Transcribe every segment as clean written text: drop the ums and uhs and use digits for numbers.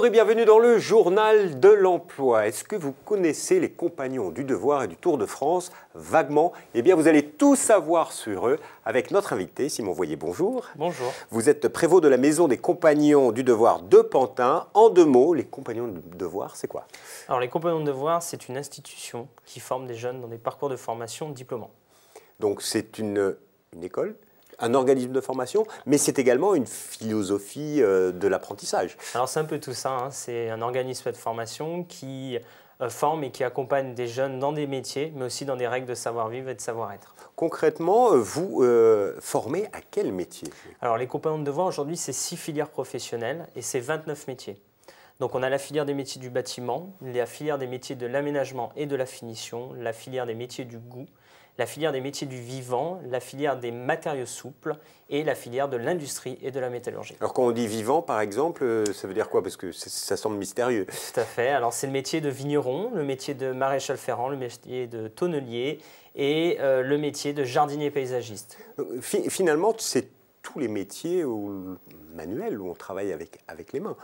Bonjour et bienvenue dans le journal de l'emploi. Est-ce que vous connaissez les compagnons du Devoir et du Tour de France vaguement? Eh bien, vous allez tout savoir sur eux avec notre invité, Simon Voyer. Bonjour. Bonjour. Vous êtes prévôt de la maison des compagnons du Devoir de Pantin. En deux mots, les compagnons du Devoir, c'est quoi? Alors, les compagnons de Devoir, c'est une institution qui forme des jeunes dans des parcours de formation diplômants. Donc, c'est une école, un organisme de formation, mais c'est également une philosophie de l'apprentissage. Alors c'est un peu tout ça, hein. C'est un organisme de formation qui forme et qui accompagne des jeunes dans des métiers, mais aussi dans des règles de savoir-vivre et de savoir-être. Concrètement, vous formez à quel métier? Alors les compagnons de Devoir, aujourd'hui, c'est 6 filières professionnelles et c'est 29 métiers. Donc on a la filière des métiers du bâtiment, la filière des métiers de l'aménagement et de la finition, la filière des métiers du goût, la filière des métiers du vivant, la filière des matériaux souples et la filière de l'industrie et de la métallurgie. Alors quand on dit vivant, par exemple, ça veut dire quoi? Parce que ça semble mystérieux. Tout à fait. Alors c'est le métier de vigneron, le métier de maréchal ferrant, le métier de tonnelier et le métier de jardinier paysagiste. Finalement, c'est tous les métiers manuels où on travaille avec les mains.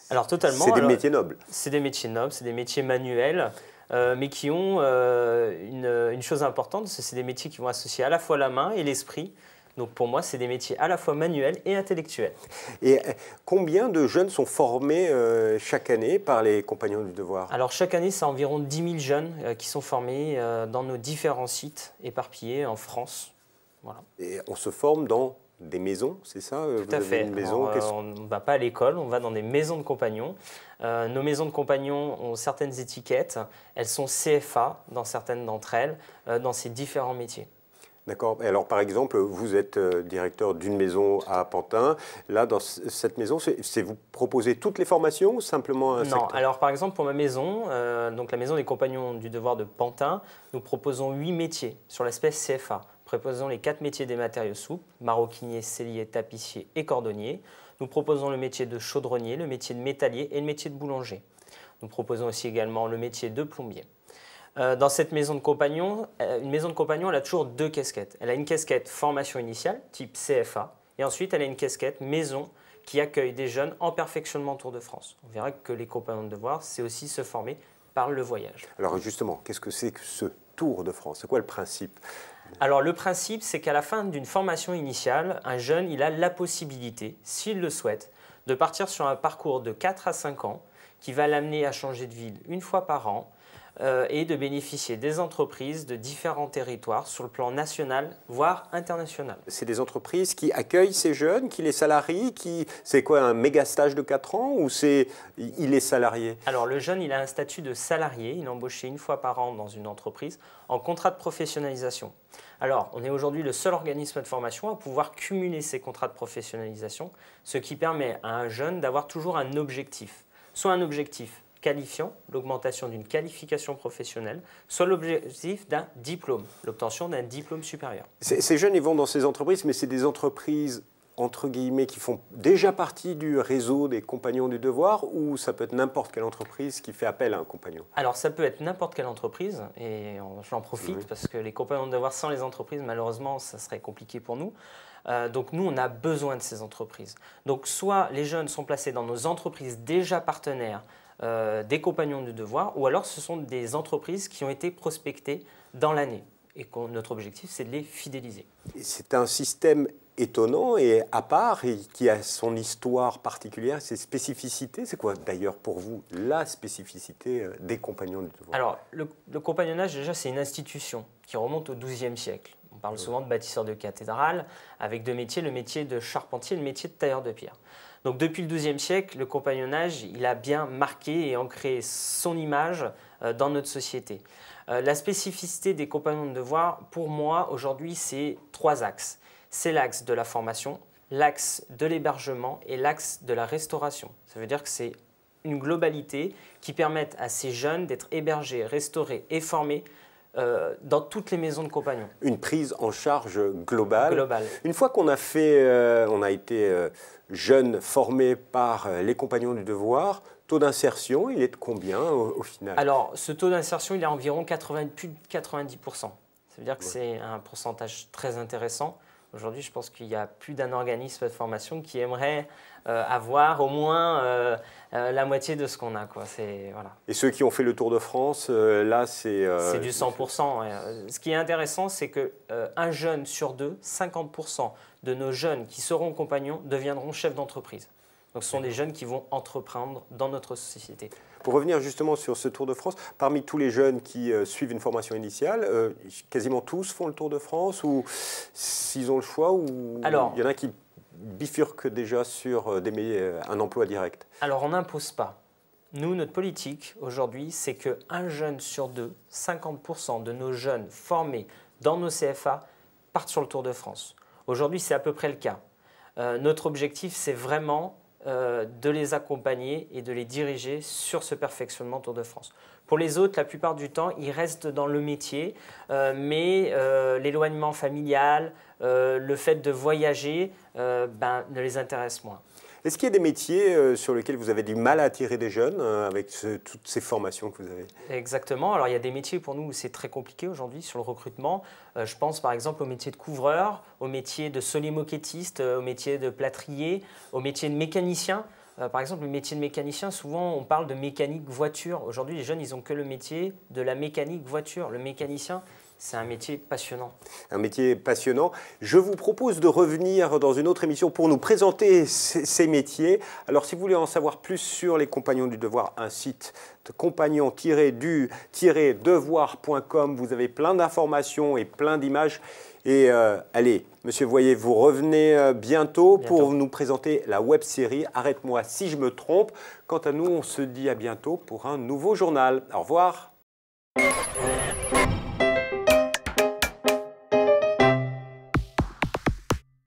Alors totalement. C'est des métiers nobles. C'est des métiers nobles, c'est des métiers manuels. Mais qui ont une chose importante, c'est des métiers qui vont associer à la fois la main et l'esprit. Donc pour moi, c'est des métiers à la fois manuels et intellectuels. Et combien de jeunes sont formés chaque année par les compagnons du Devoir? Alors chaque année, c'est environ 10 000 jeunes qui sont formés dans nos différents sites éparpillés en France. Voilà. Et on se forme dans des maisons, c'est ça? Tout à fait. Une maison, on ne va pas à l'école, on va dans des maisons de compagnons. Nos maisons de compagnons ont certaines étiquettes. Elles sont CFA dans certaines d'entre elles, dans ces différents métiers. D'accord. Alors, par exemple, vous êtes directeur d'une maison à Pantin. Là, dans cette maison, c'est vous proposez toutes les formations ou simplement un secteur? Non. Alors, par exemple, pour ma maison, donc la maison des compagnons du Devoir de Pantin, nous proposons 8 métiers sur l'aspect CFA. Nous proposons les 4 métiers des matériaux souples, maroquinier, sellier, tapissier et cordonnier. Nous proposons le métier de chaudronnier, le métier de métallier et le métier de boulanger. Nous proposons aussi également le métier de plombier. Dans cette maison de compagnons, une maison de compagnons, elle a toujours 2 casquettes. Elle a une casquette formation initiale, type CFA, et ensuite elle a une casquette maison qui accueille des jeunes en perfectionnement Tour de France. On verra que les compagnons de Devoir, c'est aussi se former par le voyage. Alors justement, qu'est-ce que c'est que ce Tour de France? C'est quoi le principe? Alors le principe, c'est qu'à la fin d'une formation initiale, un jeune il a la possibilité, s'il le souhaite, de partir sur un parcours de 4 à 5 ans qui va l'amener à changer de ville une fois par an et de bénéficier des entreprises de différents territoires sur le plan national, voire international. C'est des entreprises qui accueillent ces jeunes, qui les salarient, c'est quoi, un méga stage de 4 ans ou il est salarié? Alors le jeune, il a un statut de salarié, il est embauché une fois par an dans une entreprise en contrat de professionnalisation. Alors, on est aujourd'hui le seul organisme de formation à pouvoir cumuler ces contrats de professionnalisation, ce qui permet à un jeune d'avoir toujours un objectif, soit un objectif qualifiant, l'augmentation d'une qualification professionnelle, soit l'objectif d'un diplôme, l'obtention d'un diplôme supérieur. Ces jeunes, ils vont dans ces entreprises, mais c'est des entreprises, entre guillemets, qui font déjà partie du réseau des compagnons du Devoir, ou ça peut être n'importe quelle entreprise qui fait appel à un compagnon? Alors ça peut être n'importe quelle entreprise, et j'en profite parce que les compagnons de Devoir sans les entreprises, malheureusement, ça serait compliqué pour nous. Donc nous, on a besoin de ces entreprises. Donc soit les jeunes sont placés dans nos entreprises déjà partenaires des compagnons du Devoir, ou alors ce sont des entreprises qui ont été prospectées dans l'année. Et notre objectif, c'est de les fidéliser. C'est un système étonnant et à part, et qui a son histoire particulière, ses spécificités. C'est quoi d'ailleurs pour vous la spécificité des compagnons du Devoir? Alors, le compagnonnage, déjà, c'est une institution qui remonte au XIIe siècle. On parle souvent de bâtisseurs de cathédrales, avec 2 métiers, le métier de charpentier et le métier de tailleur de pierre. Donc depuis le XIIe siècle, le compagnonnage, il a bien marqué et ancré son image dans notre société. La spécificité des compagnons de Devoir, pour moi, aujourd'hui, c'est 3 axes. C'est l'axe de la formation, l'axe de l'hébergement et l'axe de la restauration. Ça veut dire que c'est une globalité qui permet à ces jeunes d'être hébergés, restaurés et formés dans toutes les maisons de compagnons. Une prise en charge globale. Globale. Une fois qu'on a fait, on a été jeune formé par les compagnons du Devoir, taux d'insertion, il est de combien au final? Alors, ce taux d'insertion, il est à environ plus de 90%. Ça veut dire que c'est un pourcentage très intéressant. Aujourd'hui, je pense qu'il y a plus d'un organisme de formation qui aimerait avoir au moins la moitié de ce qu'on a, quoi. Voilà. Et ceux qui ont fait le Tour de France, là, c'est... C'est du 100%. Ce qui est intéressant, c'est qu'un jeune sur deux, 50% de nos jeunes qui seront compagnons deviendront chefs d'entreprise. Donc ce sont des jeunes qui vont entreprendre dans notre société. Pour revenir justement sur ce Tour de France, parmi tous les jeunes qui suivent une formation initiale, quasiment tous font le Tour de France ou s'ils ont le choix ou Alors, il y en a qui bifurquent déjà sur un emploi direct? Alors on n'impose pas. Nous, notre politique aujourd'hui, c'est qu'un jeune sur deux, 50% de nos jeunes formés dans nos CFA partent sur le Tour de France. Aujourd'hui, c'est à peu près le cas. Notre objectif, c'est vraiment de les accompagner et de les diriger sur ce perfectionnement Tour de France. Pour les autres, la plupart du temps, ils restent dans le métier, mais l'éloignement familial, le fait de voyager ne les intéresse moins. Est-ce qu'il y a des métiers sur lesquels vous avez du mal à attirer des jeunes avec toutes ces formations que vous avez? Exactement. Alors, il y a des métiers pour nous où c'est très compliqué aujourd'hui sur le recrutement. Je pense par exemple au métier de couvreur, au métier de solimoquettiste, au métier de plâtrier, au métier de mécanicien. Par exemple, le métier de mécanicien, souvent on parle de mécanique voiture. Aujourd'hui, les jeunes, ils n'ont que le métier de la mécanique voiture. Le mécanicien, c'est un métier passionnant. Un métier passionnant. Je vous propose de revenir dans une autre émission pour nous présenter ces métiers. Alors, si vous voulez en savoir plus sur les Compagnons du Devoir, un site de compagnon-du-devoir.com. Vous avez plein d'informations et plein d'images. Et allez, Monsieur Voyer, vous revenez bientôt pour nous présenter la web-série « Arrête-moi si je me trompe ». Quant à nous, on se dit à bientôt pour un nouveau journal. Au revoir.